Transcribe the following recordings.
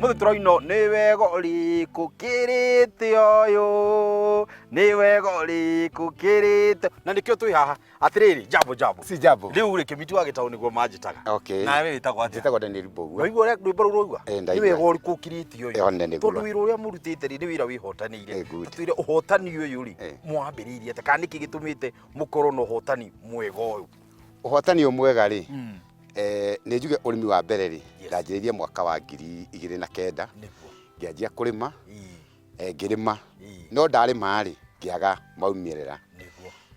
Ũmũthĩ tũraino nĩ wega ũrĩkũ kĩrĩte ũyũ, nĩ wega ũrĩkũ kĩrĩte. Na nĩkĩo twĩ haha atĩrĩrĩ, jambo. Si jambo. Rĩu rĩ Kĩmiti wa Gĩtaũ nĩguo manjĩtaga. Okay. Nawe wĩtagwo atĩa? Njĩtagwo Daniel Mbogu. Waigua ũrĩa rwĩmbo rũu rauga? Nĩ wega ũrĩkũ ũkirĩte ũyũ. One nĩguo. Tondũ wĩra ũrĩa mũrutĩte nĩ wĩra wĩhotanĩire. Twĩre ũhotani ũyũ rĩ mwambĩrĩirie atĩa kana nĩkĩ gĩtũmĩte mũkorwo na ũhotani mwega ũyũ? Ũhotani mwega rĩ nĩ njuge ũrĩmi wa mbere rĩ ndanjĩrĩirie mwaka wa 2009 ngĩanjia kũrĩma ngĩrĩma no ndarĩma rĩ ngĩaga maumĩrĩra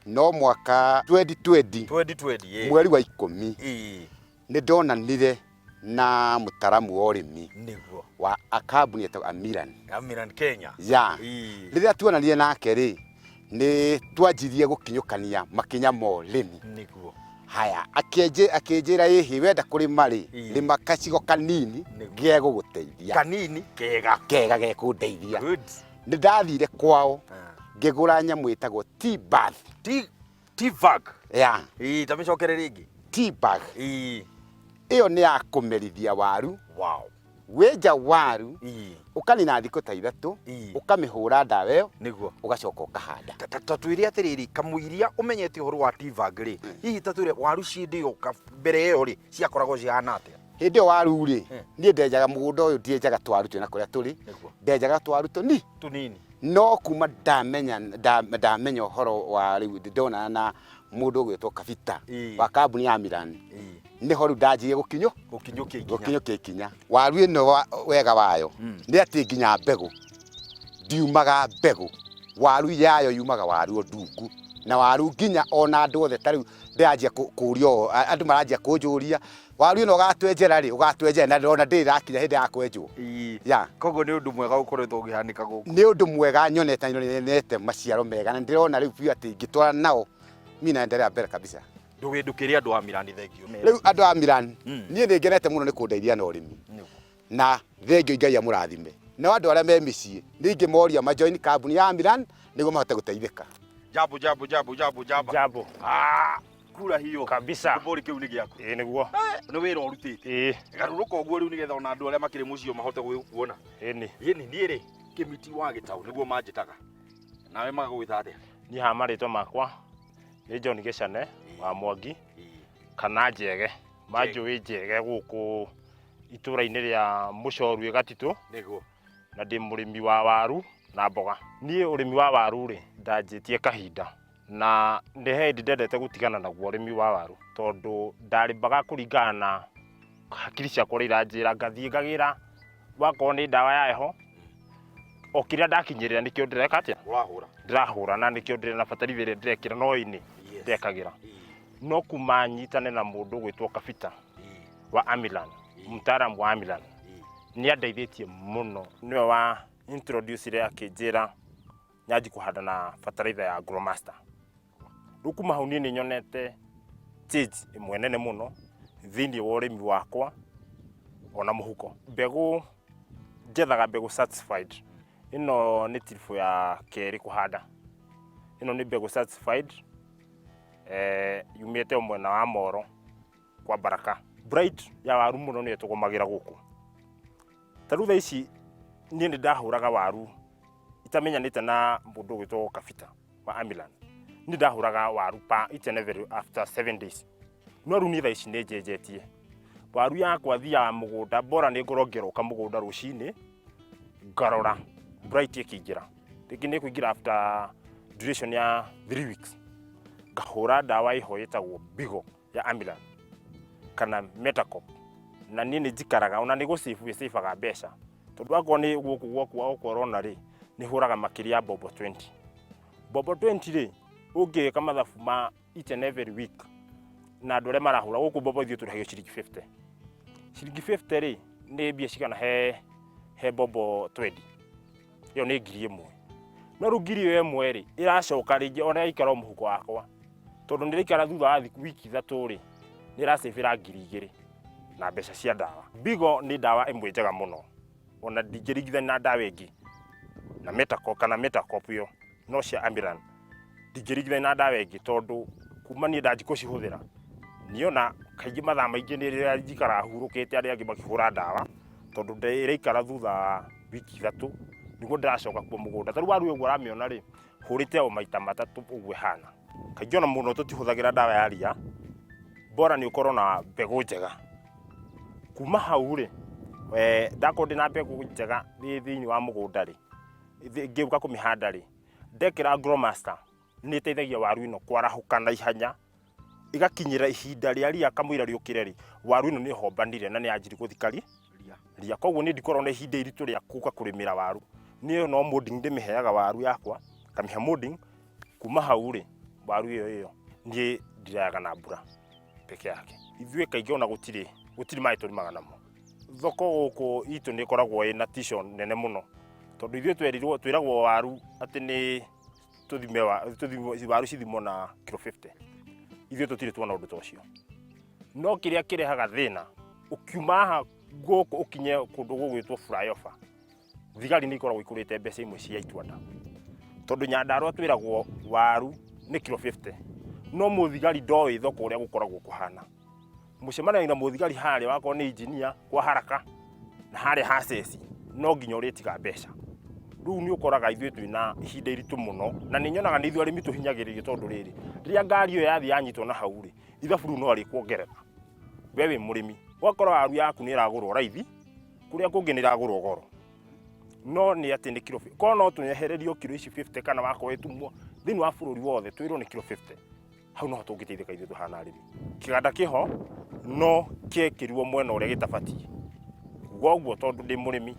no mwaka 2020 mweri wa 10 nĩ ndonanire na mũtaramu wa ũrĩmi wa kambuni yetagwo Amiran Kenya rĩrĩa tuonanire nake rĩ nĩ twanjirie gũkinyũkania makinya ma ũrĩmi haya akĩnjĩra ĩhĩ wenda kũrĩma rĩ rĩma kacigo kanini gegũgũteithia kanini kega gekũndeithia nĩ ndathire kwao ngĩgũra nyamũ ĩtagwo T-bag tamĩcokere rĩngĩ T-bag ĩyo nĩ ya kũmerithia waru wenja waru ũkanina thikũ ta 3 ũkamĩhũra ndawa ĩyo nĩguo ũgacoka ũkahanda tatwĩre atĩrĩrĩ kamũiria ũmenyete ũhoro wa T-bag rĩ hihi tatwĩre waru ciĩndĩ mbere ĩyo rĩ ciakoragwo cihana atĩa? Hĩndĩ ĩyo waru rĩ niĩ ndenjaga mũgũnda ũyũ ndienjaga twaru twĩna kũrĩa tũrĩ ndenjaga twaru tũnini no kuma ndamenya ũhoro wa rĩu ndona na mũndũ ũgwĩtwo Kabita wa kambuni ya Amiran nĩho rĩu ndanjirie gũkinyũkia ikinya waru ĩno wega wayo nĩ atĩ nginya mbegũ ndiumaga mbegũ waru yayo yumaga waru ndungu na waru nginya ona andũ othe tarĩu ndĩranjia kũũrio andũ maranjia kũnjũria waru ĩno ũgatwenjera rĩ ũgatwenjera na ndĩrona ndĩrakinya hĩndĩ ya kwenjwo koguo nĩ ũndũ mwega ũkoretwo ũkĩhanĩka gũkũ nĩ ũndũ mwega nyonete maciaro mega na ndĩrona rĩu biũ atĩ ingĩtwara nao mimi naendelea mbere kabisa ndũgĩndũkĩria andũ a Amiran thengio rĩu andũ a Amiran niĩ nĩngenete mũno nĩ kũndeithia na ũrĩmi na thengio Ngai amũrathime na andũ arĩa me mĩciĩ nĩ ingĩmoria majoin kambuni ya Amiran nĩguo mahote gũteithĩka. Jambo kura hiyo kabisa kibori kiu ni giaku niguo ni wira urutite garũrũka ũguo rĩu nĩgetha ona andũ arĩa makĩrĩ mũciĩ mahote kuona niĩ rĩ Kĩmiti wa Gĩtaũ nĩguo manjĩtaga nawe magagwĩta atĩa? Niĩ haha marĩtwa makwa nĩ John Gĩchane wa Mwangi kana Njege manjũĩ Njege gũkũ itũra-inĩ rĩa Mũcorũ Gatitũ nĩguo na ndĩ mũrĩmi wa waru na mboga. Niĩ ũrĩmi wa waru rĩ ndanjĩtie kahinda na ndehendi ndendete gũtigana naguo ũrĩmi wa waru tondũ ndarĩmbaga kũringana na hakiri ciakwa iranjĩra ngathiĩ ngagĩra wakorwo nĩ ndawa ya heho o kĩrĩa ndakinyĩrĩra nĩkĩo ndĩreka atĩa ndĩrahũra na nĩkĩo ndĩrĩ na bataraitha ĩrĩa ndĩrekĩra no-inĩ ndekagĩra no kuma nyitane na mũndũ ũgwĩtwo Kabita wa Amiran mtaaramu wa Amiran nĩ andeithĩtie mũno nĩwe wa introduce akĩnjĩra nyanji kũhanda na bataraitha ya Agromaster. Rĩu kuma hau niĩ nĩ nyonete change ĩmwe nene mũno thĩinĩ wa ũrĩmi wakwa ona mũhuko. Mbegũ njethaga mbegũ certified ĩno nĩ tiribũ ya kerĩ kũhanda ĩno nĩ mbegũ certified yumĩte mwena wa Moro kwa Baraka bright ya waru mũno nĩ tũgomagĩra gũkũ. Tarutha ici niĩ nĩ ndahũraga waru itamenyanĩte na mũndũ ũgwĩtwo Kabita wa Amiran nĩ ndahũraga waru each and every after 7 days no rĩu niĩ thaa ici nĩ njenjetie waru yakwa thiaga mũgũnda bora nĩ ngorwo ngĩroka mũgũnda rũcinĩ ngarora bright ĩkĩingĩra rĩngĩ nĩ kũingĩra after duration ya 3 weeks ngahũra ndawa ĩho ĩtagwo Bigo ya Amiran kana Metacop na niĩ nĩ njikaraga ona nĩ gũsĩbaga mbeca tondũ akorwo nĩ gũkũ gwaku ũkorona rĩ nĩ hũraga makĩria Bobo 20 rĩ ũngĩka mathabu ma each and every week na andũ arĩa marahũra gũkũ Bobo ithuĩ tũrĩhagio ciringi 50 rĩ nĩ mbia cigana he Bobo 20 ĩyo nĩ 1,000 no rĩu 1,000 rĩ ĩracoka rĩngĩ ona ĩikara mũhuko wakwa tondũ nĩ ĩraikara thutha wa wiki 3 rĩ nĩ ĩracĩbĩra 2,000 na mbeca cia ndawa. Bigo nĩ ndawa ĩmwe njega mũno ona ndingĩringithania na ndawa ĩngĩ na Metacop yo no cia Amiran ndingĩringithania na ndawa ĩngĩ tondũ kuma niĩ ndanji gũcihũthĩra niona kaingĩ mathaa maingĩ nĩ rĩrĩa njikara hurũkĩte arĩa angĩ makĩhũra ndawa tondu ndeikara thutha wiki 3 niguo ndiracoka kuo mugunda taru waru uguo ramiona ri hurite o maita matatu uguo hana kaingĩ ona muno tutihuthagira dawa ya ria bora ni ukorwo na mbegu njega kuma hau ri ndako ndina mbegu njega thiini wa mugunda ri ngiuka kumihanda ri ndekira Growmaster ni teithagia waru ino kwarahuka na ihanya igakinyira ihinda ria ria kamwira riukire ri waru ino ni hombanire na ni anjiri guthikari ria koguo ni ndikorwo na ihinda iritu ria kuka kurimira waru ni no molding ndimiheaga waru yakwa kamiha molding kuma hau ri waru iyo ni ndiraga na mbura peke yake ithue kaingĩ ona gutiri mai turimaga namo thoko guku itu ni koragwo ina tisho nene muno tondu ithue twiragwo waru ati ni tuthime waru cithimo na kilo 50 ithue tutire tuona undu tocio no kiria kirehaga thina ukiuma ha guku ukinye kundu gugwitwo flyover thigari ni ikoragwo ikurite mbeca imwe cia itwanda tondu Nyandarua twiragwo waru ni kilo 50 no muthigari ndoĩ thoko uria gukoragwo kuhana mucemanagia na muthigari haria wako ni engineer kwa haraka na haria hasesi no nginya uritiga mbeca riu ni ukoraga ithue twina ihinda iritu muno na ni nyonaga ni ithue arimi tuhinyagiririo tondu riri ria ngari iyo yathi yanyitwo na hau ri ithabu riu no ari kuongerera we wi murimi wakora waru yaku ni iragurwo raithi kuria kungi ni iragurwo goro no ni ati ni kilo ko no tunehererio kilo ici 50 kana wako wetumwo thini wa bururi wothe twirwo ni kilo 50 hau no tungiteithika ithu tuhana arimi kiganda kiho no kiekirwo mwena uria gitabatie guoguo tondu ndi murimi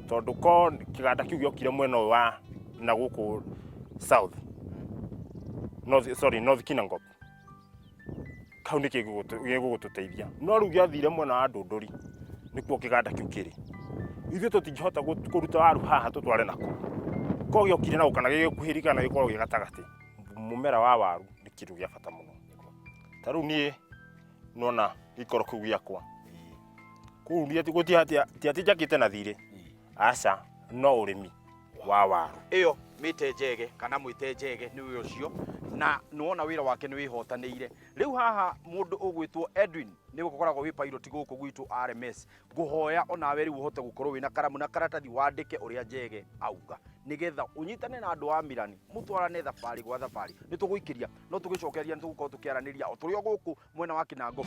tondu ko kiganda kiu giokire mwena wa na guku south north Kinangop kau ni gigututeithia no riu giathire mwena wa Ndunduri nikuo kiganda kiu kiri ithuĩ tutingihota kuruta waru haha tutware nako ko giokire na ukana gigukuhirika na gikorwo gigatagati mumera wa waru ni kindu gia bata muno taru nie nona ikoro kuu giakwa kuu ni ati guti jakite na thire aca no urimi wa waru iyo mite njege kana mwite njege ni we ucio na nuona wira wake ni wihotanĩire riu haha mundu ugwitwo Edwin ni gukoragwo wi pilot guku gwitu RMS nguhoya onawe riu uhote gukorwo wina karamu na karatathi wandike uria njege auga nigetha unyitane na andu a Mirani mutwarane thabari gwa thabari ni tuguikiria no tugicokeria ni tugukorwo tukiaraniria o turi o guku mwena wa Kinangop.